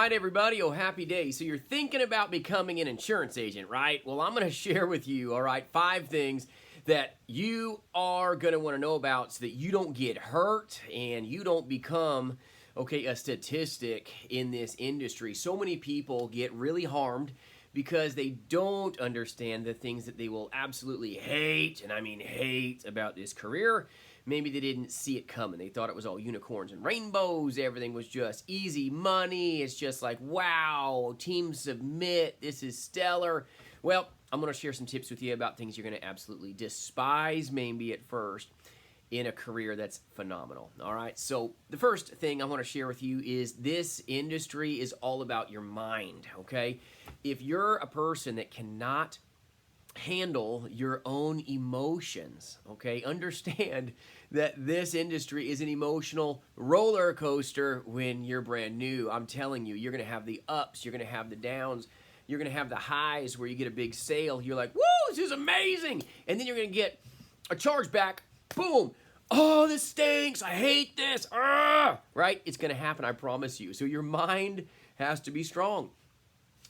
right, everybody. Oh, happy day. So you're thinking about becoming an insurance agent, right? Well, I'm going to share with you, all right, 5 things that you are going to want to know about so that you don't get hurt and you don't become, okay, a statistic in this industry. So many people get really harmed because they don't understand the things that they will absolutely hate, and I mean hate, about this career. Maybe they didn't see it coming. They thought it was all unicorns and rainbows. Everything was just easy money. It's just like, wow, team submit. This is stellar. Well, I'm going to share some tips with you about things you're going to absolutely despise maybe at first in a career that's phenomenal. All right, so the first thing I want to share with you is this industry is all about your mind, okay? If you're a person that cannot handle your own emotions, okay, understand that this industry is an emotional roller coaster when you're brand new. I'm telling you, you're going to have the ups, you're going to have the downs, you're going to have the highs where you get a big sale. You're like, woo, this is amazing. And then you're going to get a chargeback. Boom. Oh, this stinks. I hate this. Right? It's going to happen, I promise you. So your mind has to be strong.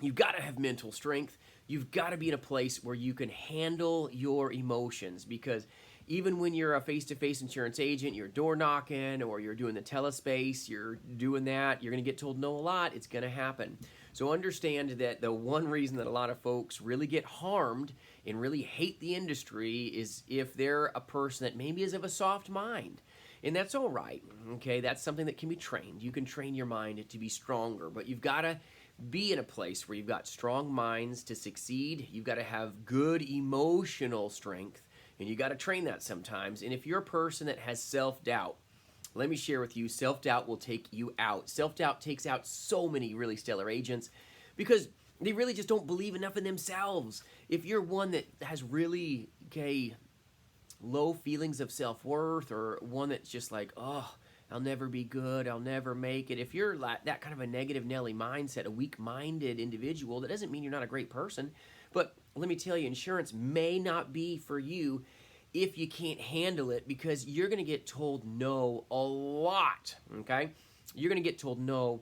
You've got to have mental strength. You've got to be in a place where you can handle your emotions, because even when you're a face-to-face insurance agent, you're door knocking or you're doing the telespace, you're doing that, you're going to get told no a lot. It's going to happen. So understand that the one reason that a lot of folks really get harmed and really hate the industry is if they're a person that maybe is of a soft mind. And that's all right, okay? That's something that can be trained. You can train your mind to be stronger, but you've got to be in a place where you've got strong minds to succeed. You've got to have good emotional strength, and you got to train that sometimes. And if you're a person that has self-doubt, let me share with you, self-doubt will take you out. Self-doubt takes out so many really stellar agents because they really just don't believe enough in themselves. If you're one that has really, low feelings of self-worth, or one that's just like, oh, I'll never be good, I'll never make it. If you're like that kind of a negative Nelly mindset, a weak-minded individual, that doesn't mean you're not a great person. But let me tell you, insurance may not be for you if you can't handle it, because you're going to get told no a lot, okay? You're going to get told no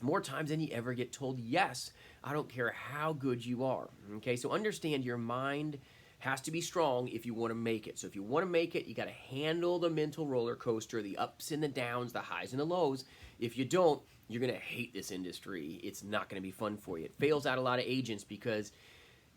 more times than you ever get told yes. I don't care how good you are, okay? So understand your mind has to be strong if you want to make it. So if you want to make it, you got to handle the mental roller coaster, the ups and the downs, the highs and the lows. If you don't, you're going to hate this industry. It's not going to be fun for you. It fails out a lot of agents because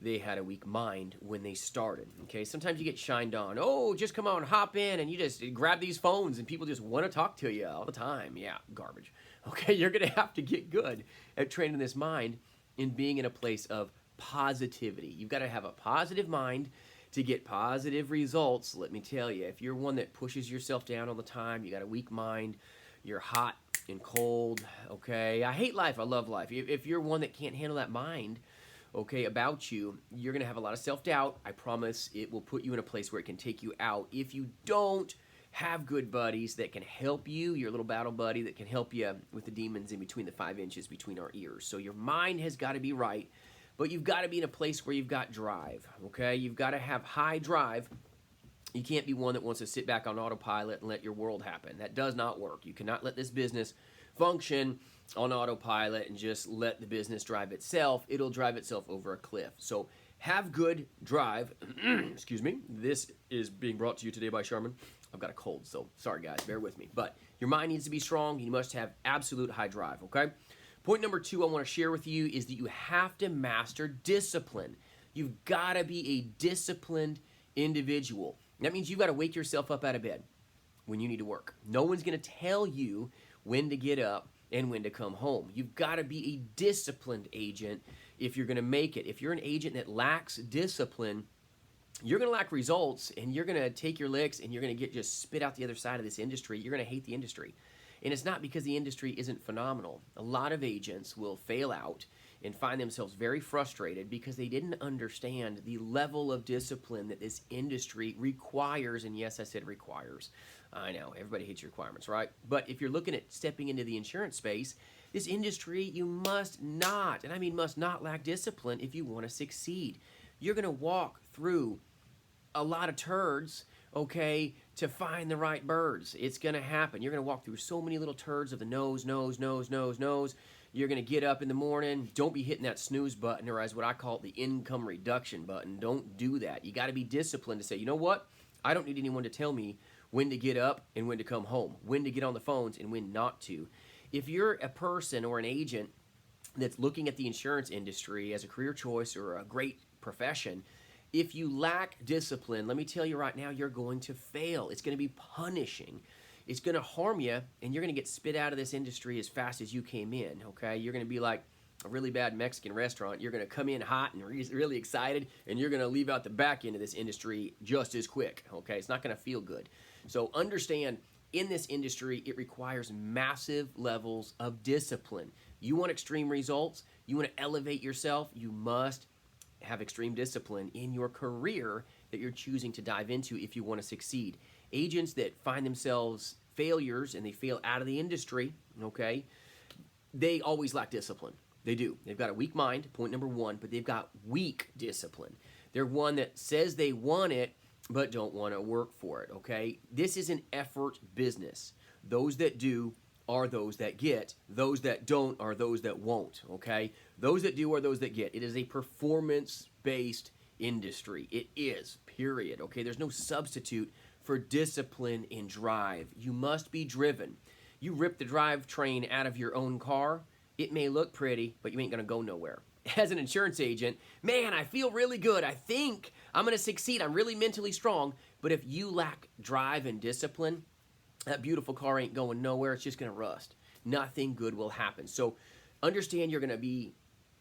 they had a weak mind when they started, okay? Sometimes you get shined on. Oh, just come on, hop in, and you just grab these phones, and people just want to talk to you all the time. Yeah, garbage. Okay, you're going to have to get good at training this mind and being in a place of positivity. You've got to have a positive mind to get positive results. Let me tell you, if you're one that pushes yourself down all the time, you got a weak mind, you're hot and cold, okay? I hate life, I love life. If you're one that can't handle that mind, okay, about you, you're going to have a lot of self-doubt. I promise it will put you in a place where it can take you out. If you don't have good buddies that can help you, your little battle buddy that can help you with the demons in between the 5 inches between our ears. So your mind has got to be right, but you've got to be in a place where you've got drive, okay? You've got to have high drive. You can't be one that wants to sit back on autopilot and let your world happen. That does not work. You cannot let this business function on autopilot and just let the business drive itself. It'll drive itself over a cliff. So have good drive. Excuse me. This is being brought to you today by Charmin. I've got a cold, so sorry guys, bear with me. But your mind needs to be strong. You must have absolute high drive, okay? Point number 2 I want to share with you is that you have to master discipline. You've got to be a disciplined individual. That means you've got to wake yourself up out of bed when you need to work. No one's going to tell you when to get up and when to come home. You've got to be a disciplined agent if you're going to make it. If you're an agent that lacks discipline, you're going to lack results, and you're going to take your licks, and you're going to get just spit out the other side of this industry. You're going to hate the industry. And it's not because the industry isn't phenomenal. A lot of agents will fail out and find themselves very frustrated because they didn't understand the level of discipline that this industry requires. And yes, I said requires. I know, everybody hates your requirements, right? But if you're looking at stepping into the insurance space, this industry, you must not, and I mean must not, lack discipline if you want to succeed. You're going to walk through a lot of turds, okay, to find the right birds. It's going to happen. You're going to walk through so many little turds of the nose, You're going to get up in the morning. Don't be hitting that snooze button, or as what I call it, the income reduction button. Don't do that. You got to be disciplined to say, you know what? I don't need anyone to tell me when to get up and when to come home, when to get on the phones and when not to. If you're a person or an agent that's looking at the insurance industry as a career choice or a great profession, if you lack discipline, let me tell you right now, you're going to fail. It's going to be punishing. It's going to harm you, and you're going to get spit out of this industry as fast as you came in, okay? You're going to be like a really bad Mexican restaurant. You're going to come in hot and really excited, and you're going to leave out the back end of this industry just as quick, okay? It's not going to feel good. So understand, in this industry, it requires massive levels of discipline. You want extreme results? You want to elevate yourself? You must have extreme discipline in your career that you're choosing to dive into if you want to succeed. Agents that find themselves failures and they fail out of the industry, okay, they always lack discipline. They do. They've got a weak mind, point number one, but they've got weak discipline. They're one that says they want it, but don't want to work for it, okay? This is an effort business. Those that do are those that get. Those that don't are those that won't, okay? Those that do are those that get. It is a performance-based industry. It is, period, okay? There's no substitute for discipline and drive. You must be driven. You rip the drivetrain out of your own car, it may look pretty, but you ain't gonna go nowhere. As an insurance agent, man, I feel really good. I think I'm gonna succeed. I'm really mentally strong. But if you lack drive and discipline, that beautiful car ain't going nowhere. It's just gonna rust. Nothing good will happen. So understand you're gonna be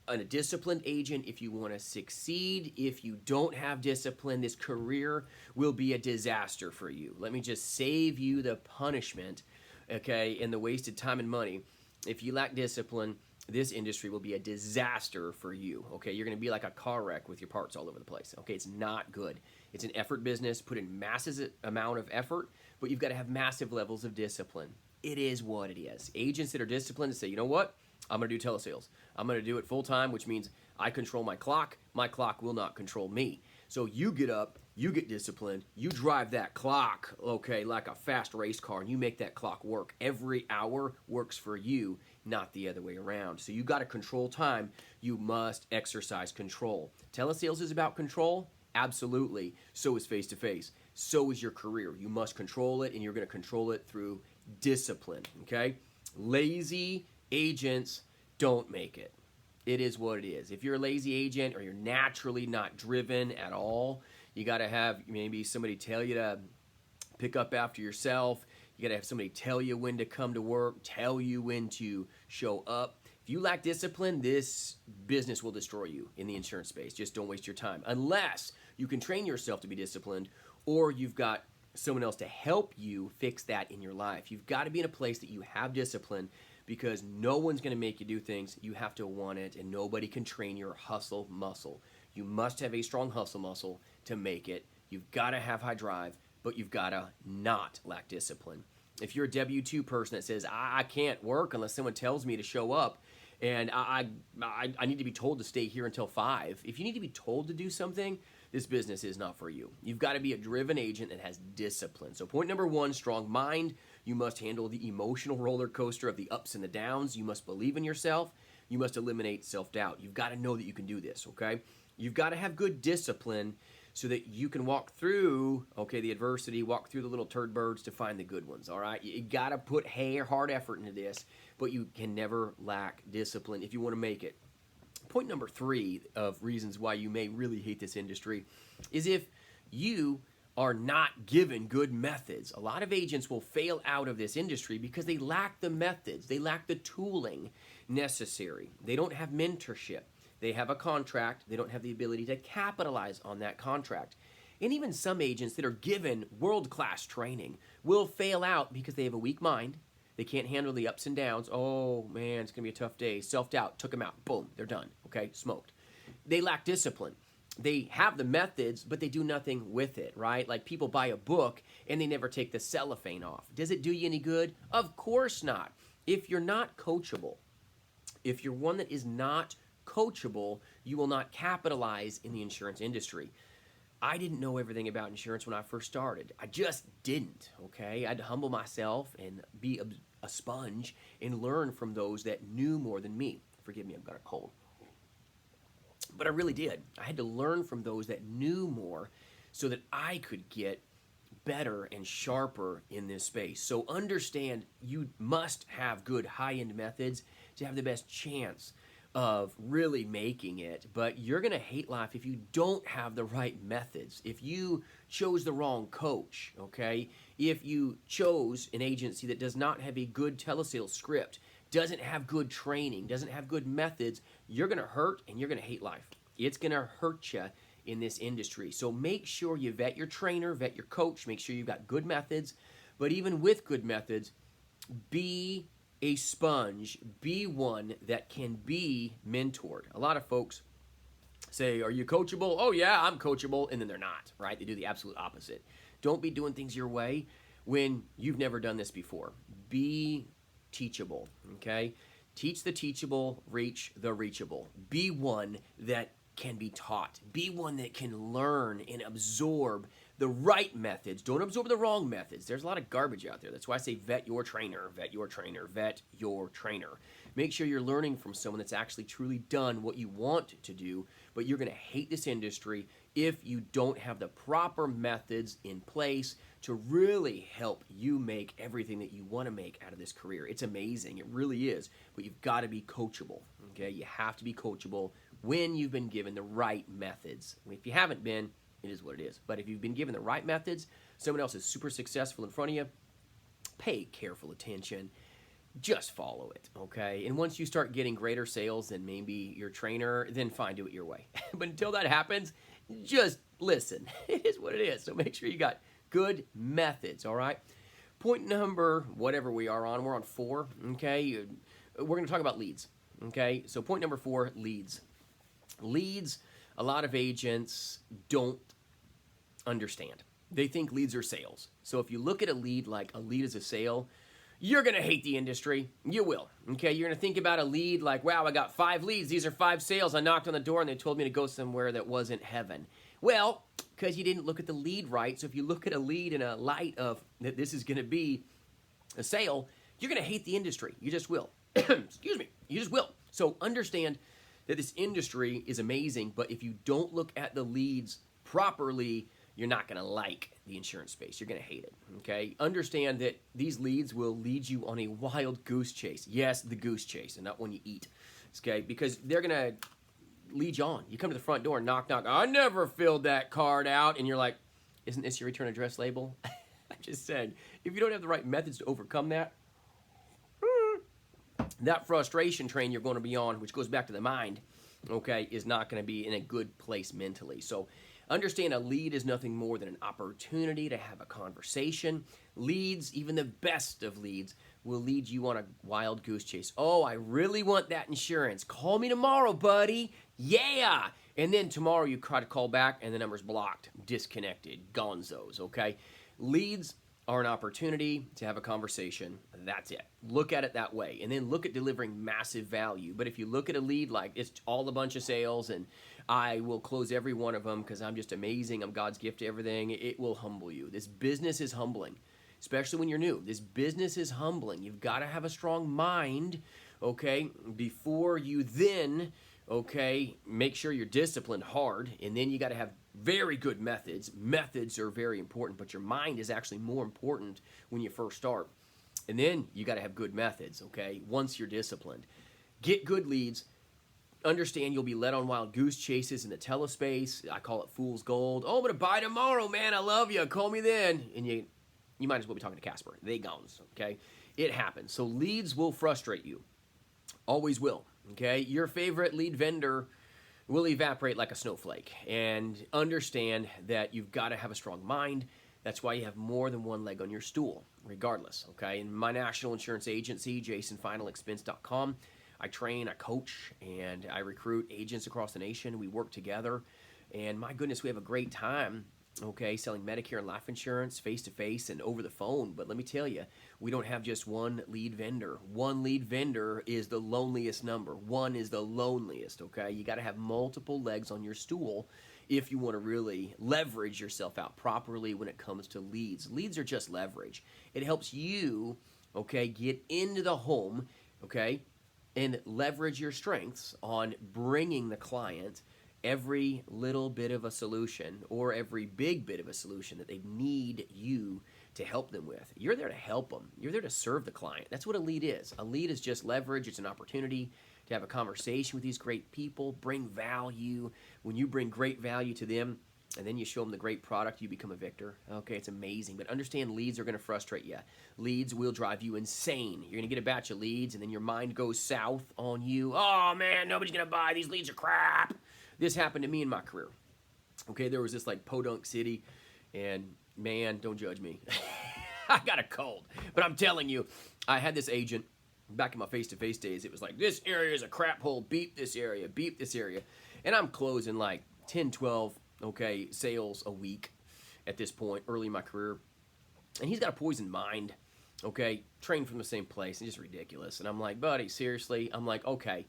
a disciplined agent if you want to succeed. If you don't have discipline, this career will be a disaster for you. Let me just save you the punishment, okay, and the wasted time and money. If you lack discipline, this industry will be a disaster for you, okay? You're going to be like a car wreck with your parts all over the place, okay? It's not good. It's an effort business. Put in massive amount of effort, but you've got to have massive levels of discipline. It is what it is. Agents that are disciplined say, you know what? I'm going to do telesales. I'm going to do it full time, which means I control my clock. My clock will not control me. So you get up, you get disciplined, you drive that clock, okay, like a fast race car, and you make that clock work. Every hour works for you, not the other way around. So you got to control time. You must exercise control. Telesales is about control? Absolutely. So is face-to-face. So is your career. You must control it, and you're going to control it through discipline, okay? Lazy agents don't make it. It is what it is. If you're a lazy agent or you're naturally not driven at all, you got to have maybe somebody tell you to pick up after yourself. You got to have somebody tell you when to come to work, tell you when to show up. If you lack discipline, this business will destroy you in the insurance space. Just don't waste your time. Unless you can train yourself to be disciplined, or you've got someone else to help you fix that in your life. You've got to be in a place that you have discipline, because no one's going to make you do things. You have to want it, and nobody can train your hustle muscle. You must have a strong hustle muscle to make it. You've got to have high drive, but you've got to not lack discipline. If you're a W-2 person that says, I can't work unless someone tells me to show up, and I need to be told to stay here until 5. If you need to be told to do something, this business is not for you. You've got to be a driven agent that has discipline. So point number 1, strong mind. You must handle the emotional roller coaster of the ups and the downs. You must believe in yourself. You must eliminate self-doubt. You've got to know that you can do this, okay? You've got to have good discipline so that you can walk through, okay, the adversity, walk through the little turd birds to find the good ones, all right? You got to put hard effort into this, but you can never lack discipline if you want to make it. Point number 3 of reasons why you may really hate this industry is if you are not given good methods. A lot of agents will fail out of this industry because they lack the methods. They lack the tooling necessary. They don't have mentorship. They have a contract. They don't have the ability to capitalize on that contract. And even some agents that are given world-class training will fail out because they have a weak mind. They can't handle the ups and downs. Oh, man, it's going to be a tough day. Self-doubt, took them out. Boom, they're done. Okay, smoked. They lack discipline. They have the methods, but they do nothing with it, right? Like people buy a book and they never take the cellophane off. Does it do you any good? Of course not. If you're not coachable, if you're one that is not coachable, you will not capitalize in the insurance industry. I didn't know everything about insurance when I first started. I just didn't, okay? I had to humble myself and be a sponge and learn from those that knew more than me. Forgive me, I've got a cold. But I really did. I had to learn from those that knew more so that I could get better and sharper in this space. So understand you must have good high-end methods to have the best chance of really making it. But you're going to hate life if you don't have the right methods. If you chose the wrong coach, okay? If you chose an agency that does not have a good telesales script, doesn't have good training, doesn't have good methods, you're going to hurt and you're going to hate life. It's going to hurt you in this industry. So make sure you vet your trainer, vet your coach, make sure you've got good methods. But even with good methods, be a sponge, be one that can be mentored. A lot of folks say, are you coachable? Oh yeah, I'm coachable. And then they're not, right? They do the absolute opposite. Don't be doing things your way when you've never done this before. Be teachable, okay? Teach the teachable, reach the reachable. Be one that can be taught. Be one that can learn and absorb the right methods. Don't absorb the wrong methods. There's a lot of garbage out there. That's why I say vet your trainer, vet your trainer, vet your trainer. Make sure you're learning from someone that's actually truly done what you want to do, but you're going to hate this industry if you don't have the proper methods in place to really help you make everything that you want to make out of this career. It's amazing. It really is. But you've got to be coachable, okay? You have to be coachable when you've been given the right methods. If you haven't been, it is what it is. But if you've been given the right methods, someone else is super successful in front of you, pay careful attention. Just follow it, okay? And once you start getting greater sales than maybe your trainer, then fine, do it your way. But until that happens, just listen. It is what it is. So make sure you got good methods, all right? Point number, whatever we are on, we're on 4, okay? We're going to talk about leads, okay? So point number 4, leads. Leads, a lot of agents don't understand. They think leads are sales. So if you look at a lead like a lead is a sale, you're going to hate the industry. You will, okay? You're going to think about a lead like, wow, I got 5 leads. These are 5 sales. I knocked on the door and they told me to go somewhere that wasn't heaven. Well, because you didn't look at the lead right. So if you look at a lead in a light of that this is going to be a sale, you're going to hate the industry. You just will. Excuse me. You just will. So understand that this industry is amazing, but if you don't look at the leads properly, you're not going to like the insurance space. You're going to hate it, okay? Understand that these leads will lead you on a wild goose chase. Yes, the goose chase, and not one you eat, okay? Because they're going to lead you on. You come to the front door and knock, knock. I never filled that card out. And you're like, isn't this your return address label? I'm just saying, if you don't have the right methods to overcome that, that frustration train you're going to be on, which goes back to the mind, okay, is not going to be in a good place mentally. So understand a lead is nothing more than an opportunity to have a conversation. Leads, even the best of leads, will lead you on a wild goose chase. Oh, I really want that insurance. Call me tomorrow, buddy. Yeah. And then tomorrow you try to call back and the number's blocked, disconnected, gonzos, okay? Leads are an opportunity to have a conversation. That's it. Look at it that way. And then look at delivering massive value. But if you look at a lead like it's all a bunch of sales and I will close every one of them because I'm just amazing, I'm God's gift to everything, it will humble you. This business is humbling, especially when you're new. This business is humbling. You've got to have a strong mind, okay, before you then, okay, make sure you're disciplined hard, and then you got to have very good methods. Methods are very important, but your mind is actually more important when you first start. And then you got to have good methods, okay, once you're disciplined. Get good leads. Understand you'll be led on wild goose chases in the telespace. I call it fool's gold. Oh, I'm going to buy tomorrow, man. I love you. Call me then. And you might as well be talking to Casper. They gones, okay? It happens. So leads will frustrate you. Always will, okay? Your favorite lead vendor will evaporate like a snowflake. And understand that you've got to have a strong mind. That's why you have more than one leg on your stool, regardless, okay? In my national insurance agency, jasonfinalexpense.com, I train, I coach, and I recruit agents across the nation. We work together, and my goodness, we have a great time, okay, selling Medicare and life insurance face-to-face and over the phone. But let me tell you, we don't have just one lead vendor. One lead vendor is the loneliest number. One is the loneliest, okay? You got to have multiple legs on your stool if you want to really leverage yourself out properly when it comes to leads. Leads are just leverage. It helps you, okay? Get into the home, okay? And leverage your strengths on bringing the client every little bit of a solution or every big bit of a solution that they need you to help them with. You're there to help them. You're there to serve the client. That's what a lead is. A lead is just leverage. It's an opportunity to have a conversation with these great people, bring value. When you bring great value to them, and then you show them the great product, you become a victor. Okay, it's amazing. But understand, leads are going to frustrate you. Leads will drive you insane. You're going to get a batch of leads, and then your mind goes south on you. Oh, man, nobody's going to buy. These leads are crap. This happened to me in my career. Okay, there was this like podunk city, and man, don't judge me. I got a cold. But I'm telling you, I had this agent back in my face-to-face days. It was like, this area is a crap hole. Beep this area. Beep this area. And I'm closing like 10, 12, okay, sales a week at this point, early in my career. And he's got a poisoned mind, okay, trained from the same place. It's just ridiculous. And I'm like, buddy, seriously? I'm like, okay,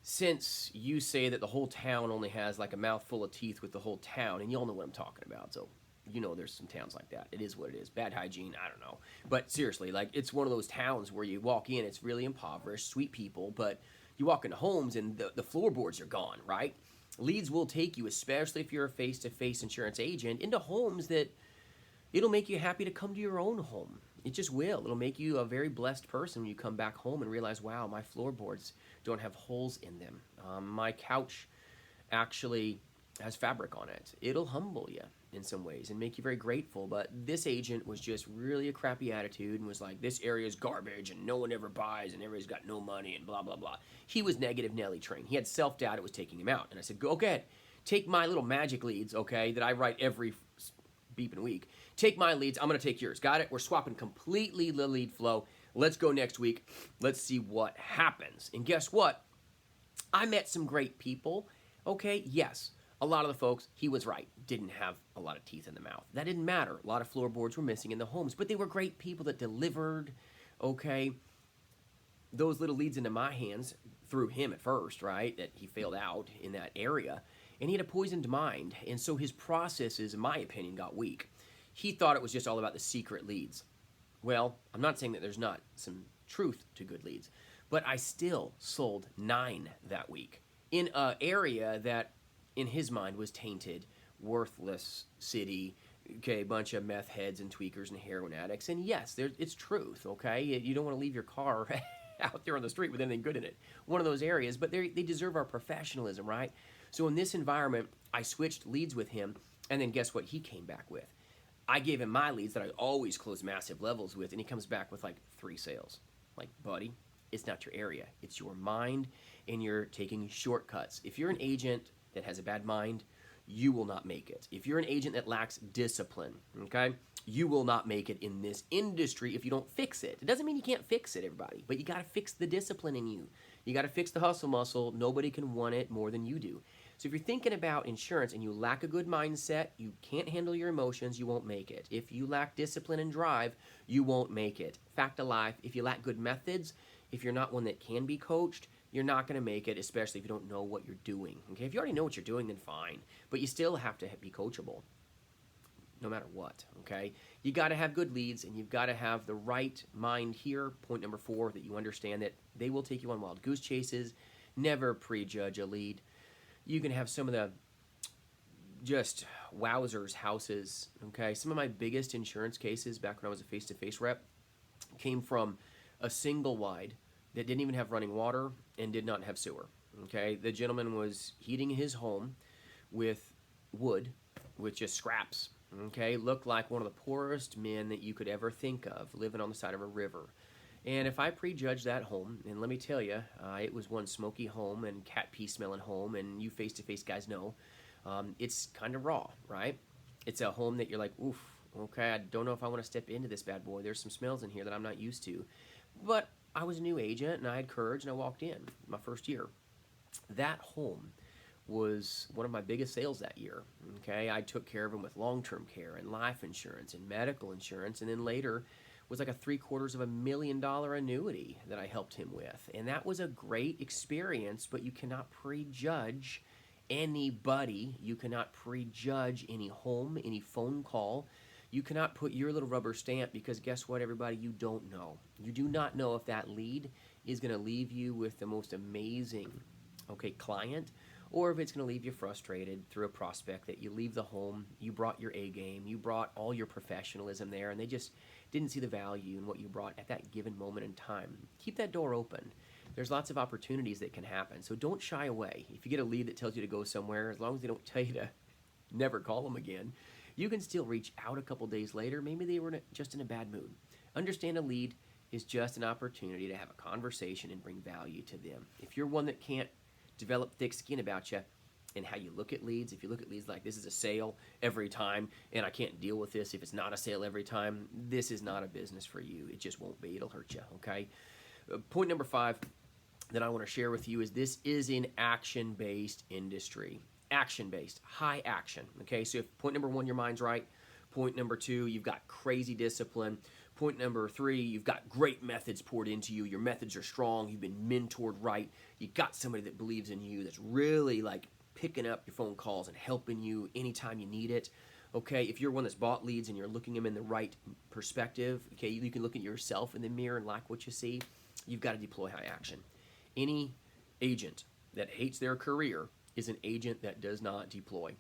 since you say that the whole town only has like a mouthful of teeth with the whole town, and you all know what I'm talking about, so you know there's some towns like that. It is what it is. Bad hygiene, I don't know. But seriously, like it's one of those towns where you walk in, it's really impoverished, sweet people, but you walk into homes and the floorboards are gone, right? Leads will take you, especially if you're a face-to-face insurance agent, into homes that it'll make you happy to come to your own home. It just will. It'll make you a very blessed person when you come back home and realize, wow, my floorboards don't have holes in them. My couch actually has fabric on it. It'll humble you in some ways and make you very grateful. But this agent was just really a crappy attitude and was like, this area is garbage and no one ever buys and everybody's got no money and blah, blah, blah. He was negative Nelly trained. He had self-doubt. It was taking him out. And I said, go ahead. Take my little magic leads, okay, that I write every beeping week. Take my leads. I'm going to take yours. Got it? We're swapping completely the lead flow. Let's go next week. Let's see what happens. And guess what? I met some great people. Okay, yes. A lot of the folks, he was right, didn't have a lot of teeth in the mouth. That didn't matter. A lot of floorboards were missing in the homes, but they were great people that delivered, okay, those little leads into my hands through him at first, right, that he failed out in that area. And he had a poisoned mind, and so his processes, in my opinion, got weak. He thought it was just all about the secret leads. Well, I'm not saying that there's not some truth to good leads, but I still sold 9 that week in an area that in his mind was tainted, worthless city, okay, a bunch of meth heads and tweakers and heroin addicts. And yes, it's truth, okay? You don't want to leave your car out there on the street with anything good in it. One of those areas, but they deserve our professionalism, right? So in this environment, I switched leads with him, and then guess what he came back with? I gave him my leads that I always close massive levels with, and he comes back with like 3 sales. Like, buddy, it's not your area. It's your mind, and you're taking shortcuts. If you're an agent that has a bad mind, you will not make it. If you're an agent that lacks discipline, okay, you will not make it in this industry if you don't fix it. It doesn't mean you can't fix it, everybody, but you got to fix the discipline in you. You got to fix the hustle muscle. Nobody can want it more than you do. So if you're thinking about insurance and you lack a good mindset, you can't handle your emotions, you won't make it. If you lack discipline and drive, you won't make it. Fact of life, if you lack good methods, if you're not one that can be coached, you're not going to make it, especially if you don't know what you're doing. Okay, if you already know what you're doing, then fine. But you still have to be coachable, no matter what. Okay, you got to have good leads, and you've got to have the right mind here. Point number 4, that you understand that they will take you on wild goose chases. Never prejudge a lead. You can have some of the just wowzers houses. Okay, some of my biggest insurance cases back when I was a face-to-face rep came from a single wide that didn't even have running water and did not have sewer. Okay, the gentleman was heating his home with wood, with just scraps. Okay, looked like one of the poorest men that you could ever think of, living on the side of a river. And if I prejudged that home, and let me tell you, it was one smoky home and cat pee smelling home, and you face-to-face guys know, it's kind of raw, right? It's a home that you're like, oof, okay, I don't know if I want to step into this bad boy. There's some smells in here that I'm not used to. But I was a new agent, and I had courage, and I walked in my first year. That home was one of my biggest sales that year. Okay, I took care of him with long-term care and life insurance and medical insurance, and then later was like a $750,000 annuity that I helped him with. And that was a great experience, but you cannot prejudge anybody. You cannot prejudge any home, any phone call. You cannot put your little rubber stamp because guess what, everybody? You don't know. You do not know if that lead is going to leave you with the most amazing, client, or if it's going to leave you frustrated through a prospect that you leave the home, you brought your A game, you brought all your professionalism there, and they just didn't see the value in what you brought at that given moment in time. Keep that door open. There's lots of opportunities that can happen, so don't shy away. If you get a lead that tells you to go somewhere, as long as they don't tell you to never call them again, you can still reach out a couple days later. Maybe they were just in a bad mood. Understand a lead is just an opportunity to have a conversation and bring value to them. If you're one that can't develop thick skin about you and how you look at leads, if you look at leads like this is a sale every time and I can't deal with this if it's not a sale every time, this is not a business for you. It just won't be. It'll hurt you, okay? Point number 5 that I want to share with you is this is an action-based industry. Action-based, high action, okay? So if point number 1, your mind's right. Point number 2, you've got crazy discipline. Point number 3, you've got great methods poured into you. Your methods are strong. You've been mentored right. You got somebody that believes in you that's really like picking up your phone calls and helping you anytime you need it. Okay, if you're one that's bought leads and you're looking them in the right perspective, okay, you can look at yourself in the mirror and like what you see. You've got to deploy high action. Any agent that hates their career is an agent that does not deploy.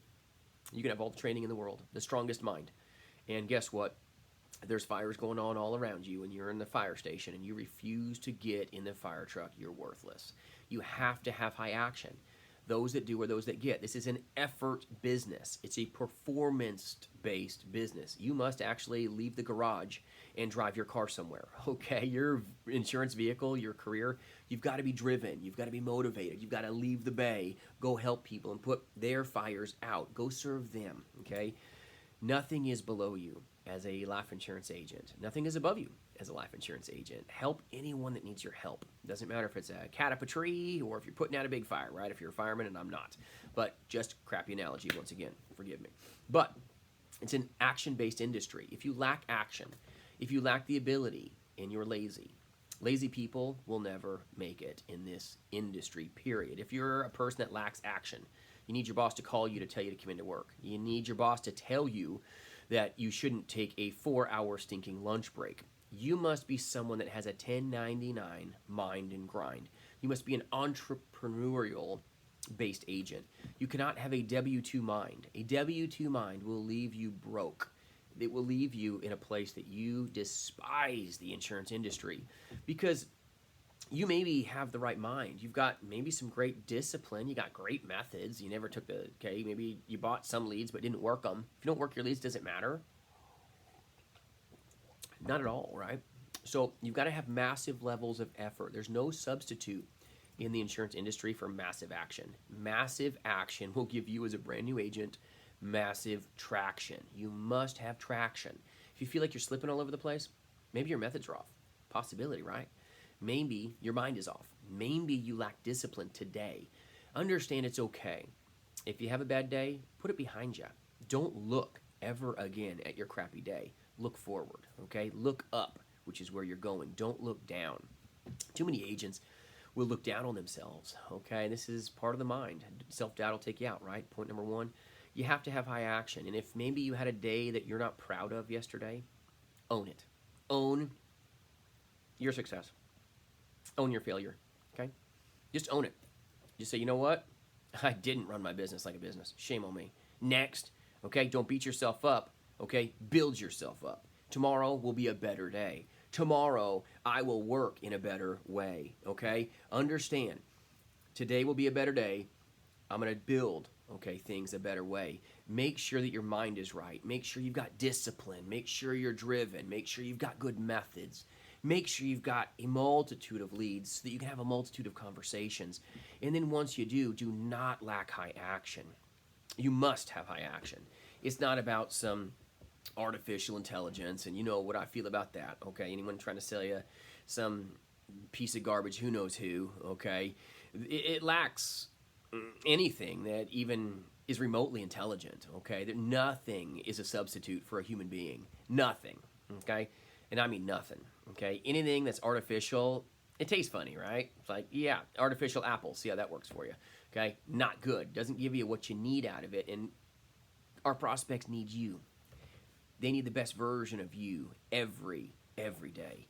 You can have all the training in the world, the strongest mind, and guess what? There's fires going on all around you and you're in the fire station and you refuse to get in the fire truck, you're worthless. You have to have high action. Those that do are those that get. This is an effort business. It's a performance-based business. You must actually leave the garage and drive your car somewhere, okay? Your insurance vehicle, your career, you've got to be driven. You've got to be motivated. You've got to leave the bay, go help people and put their fires out. Go serve them, okay? Nothing is below you as a life insurance agent. Nothing is above you as a life insurance agent. Help anyone that needs your help. Doesn't matter if it's a cat up a tree or if you're putting out a big fire, right? If you're a fireman and I'm not. But just crappy analogy once again, forgive me. But it's an action-based industry. If you lack action, if you lack the ability and you're lazy, lazy people will never make it in this industry, period. If you're a person that lacks action, you need your boss to call you to tell you to come into work. You need your boss to tell you that you shouldn't take a 4-hour stinking lunch break. You must be someone that has a 1099 mind and grind. You must be an entrepreneurial-based agent. You cannot have a W-2 mind. A W-2 mind will leave you broke. It will leave you in a place that you despise the insurance industry because you maybe have the right mind. You've got maybe some great discipline. You got great methods. You never took maybe you bought some leads but didn't work them. If you don't work your leads, does it matter? Not at all, right? So you've got to have massive levels of effort. There's no substitute in the insurance industry for massive action. Massive action will give you as a brand new agent massive traction. You must have traction. If you feel like you're slipping all over the place, maybe your methods are off. Possibility, right? Maybe your mind is off. Maybe you lack discipline today. Understand it's okay. If you have a bad day, put it behind you. Don't look ever again at your crappy day. Look forward, okay? Look up, which is where you're going. Don't look down. Too many agents will look down on themselves, okay? This is part of the mind. Self-doubt will take you out, right? Point number 1, you have to have high action. And if maybe you had a day that you're not proud of yesterday, own it. Own your success. Own your failure, okay? Just own it. Just say, you know what? I didn't run my business like a business. Shame on me. Next, okay? Don't beat yourself up, okay? Build yourself up. Tomorrow will be a better day. Tomorrow, I will work in a better way, okay? Understand, today will be a better day. I'm going to build, things a better way. Make sure that your mind is right. Make sure you've got discipline. Make sure you're driven. Make sure you've got good methods. Make sure you've got a multitude of leads so that you can have a multitude of conversations. And then once you do not lack high action. You must have high action. It's not about some artificial intelligence, and you know what I feel about that, okay? Anyone trying to sell you some piece of garbage, who knows who, okay? It lacks anything that even is remotely intelligent, okay? That nothing is a substitute for a human being. Nothing, okay? And I mean nothing, okay? Anything that's artificial, it tastes funny, right? It's like, yeah, artificial apples, see how that works for you, okay? Not good. Doesn't give you what you need out of it, and our prospects need you. They need the best version of you every day.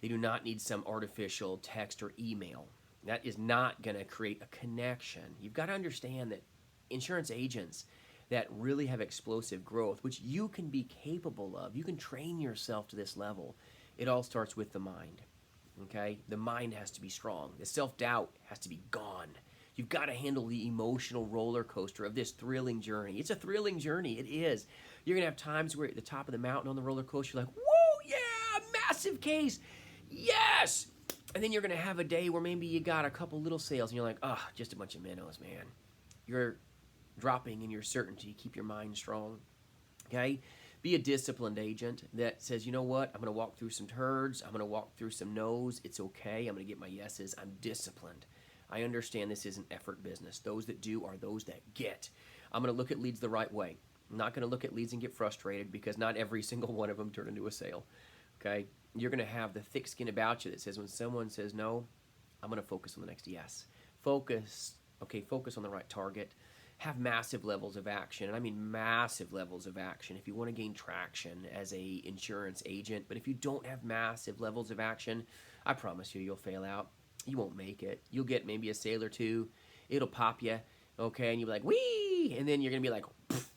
They do not need some artificial text or email. That is not going to create a connection. You've got to understand that insurance agents that really have explosive growth, which you can be capable of, you can train yourself to this level. It all starts with the mind. Okay? The mind has to be strong. The self-doubt has to be gone. You've got to handle the emotional roller coaster of this thrilling journey. It's a thrilling journey. It is. You're going to have times where at the top of the mountain on the roller coaster, you're like, whoa, yeah, massive case. Yes. And then you're going to have a day where maybe you got a couple little sales and you're like, oh, just a bunch of minnows, man. You're dropping in your certainty. Keep your mind strong. Okay? Be a disciplined agent that says, you know what? I'm going to walk through some turds. I'm going to walk through some no's. It's okay. I'm going to get my yeses. I'm disciplined. I understand this is an effort business. Those that do are those that get. I'm going to look at leads the right way. I'm not going to look at leads and get frustrated because not every single one of them turn into a sale. Okay? You're going to have the thick skin about you that says when someone says no, I'm going to focus on the next yes. Focus on the right target. Have massive levels of action, and I mean massive levels of action if you want to gain traction as a insurance agent. But if you don't have massive levels of action, I promise you, you'll fail out. You won't make it. You'll get maybe a sale or two. It'll pop you, okay, and you'll be like, wee, and then you're going to be like, poof,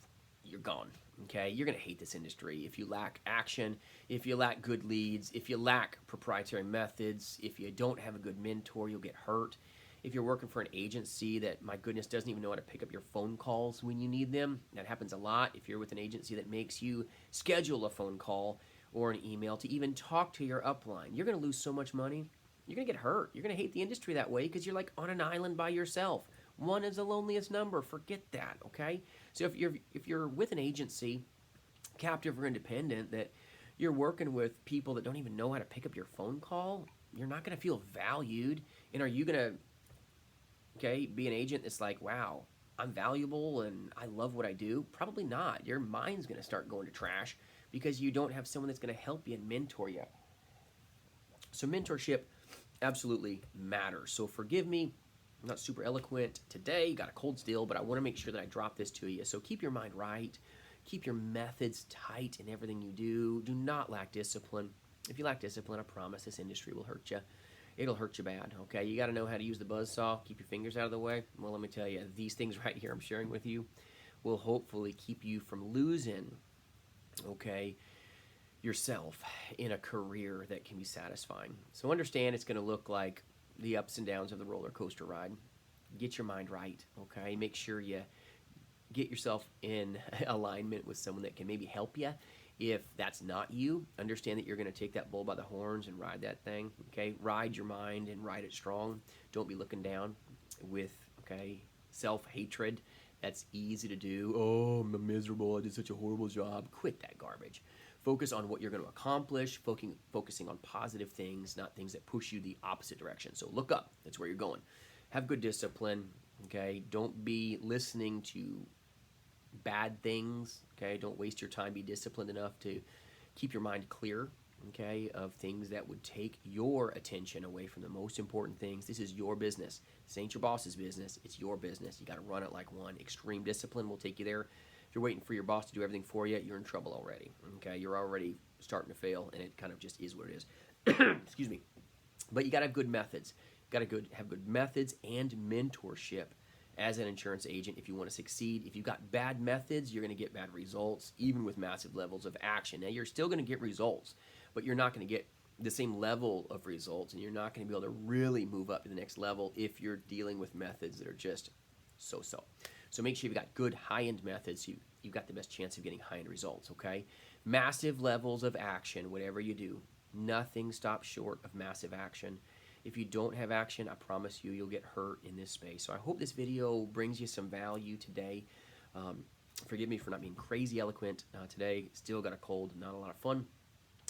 you're gone, okay? You're going to hate this industry if you lack action, if you lack good leads, if you lack proprietary methods, if you don't have a good mentor, you'll get hurt. If you're working for an agency that, my goodness, doesn't even know how to pick up your phone calls when you need them, that happens a lot. If you're with an agency that makes you schedule a phone call or an email to even talk to your upline, you're going to lose so much money. You're going to get hurt. You're going to hate the industry that way because you're like on an island by yourself. One is the loneliest number. Forget that, okay? So if you're with an agency, captive or independent, that you're working with people that don't even know how to pick up your phone call, you're not going to feel valued. And are you going to be an agent that's like, wow, I'm valuable and I love what I do? Probably not. Your mind's going to start going to trash because you don't have someone that's going to help you and mentor you. So mentorship absolutely matters. So forgive me, I'm not super eloquent today, got a cold still, but I want to make sure that I drop this to you. So keep your mind right, keep your methods tight in everything you do. Do not lack discipline. If you lack discipline, I promise this industry will hurt you. It'll hurt you bad, okay? You got to know how to use the buzzsaw, keep your fingers out of the way. Well, let me tell you, these things right here I'm sharing with you will hopefully keep you from losing, okay, yourself in a career that can be satisfying. So understand it's going to look like the ups and downs of the roller coaster ride. Get your mind right, okay? Make sure you get yourself in alignment with someone that can maybe help you. If that's not you, understand that you're going to take that bull by the horns and ride that thing, okay? Ride your mind and ride it strong. Don't be looking down with, self-hatred. That's easy to do. Oh, I'm miserable. I did such a horrible job. Quit that garbage. Focus on what you're going to accomplish, focusing on positive things, not things that push you the opposite direction. So look up. That's where you're going. Have good discipline, okay? Don't be listening to bad things, okay? Don't waste your time. Be disciplined enough to keep your mind clear, okay, of things that would take your attention away from the most important things. This is your business. This ain't your boss's business. It's your business. You got to run it like one. Extreme discipline will take you there. If you're waiting for your boss to do everything for you, you're in trouble already, okay? You're already starting to fail, and it kind of just is what it is. Excuse me. But you got to have good methods. You got to have good methods and mentorship as an insurance agent if you want to succeed. If you've got bad methods, you're going to get bad results, even with massive levels of action. Now, you're still going to get results, but you're not going to get the same level of results, and you're not going to be able to really move up to the next level if you're dealing with methods that are just so-so. So make sure you've got good high-end methods. You've got the best chance of getting high-end results, okay? Massive levels of action, whatever you do. Nothing stops short of massive action. If you don't have action, I promise you, you'll get hurt in this space. So I hope this video brings you some value today. Forgive me for not being crazy eloquent today. Still got a cold, not a lot of fun.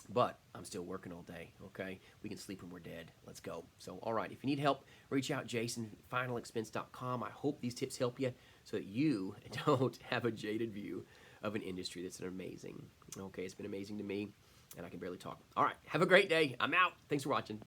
But I'm still working all day, okay? We can sleep when we're dead. Let's go. So, all right, if you need help, reach out, jasonfinalexpense.com. I hope these tips help you so that you don't have a jaded view of an industry that's amazing. Okay, it's been amazing to me, and I can barely talk. All right, have a great day. I'm out. Thanks for watching.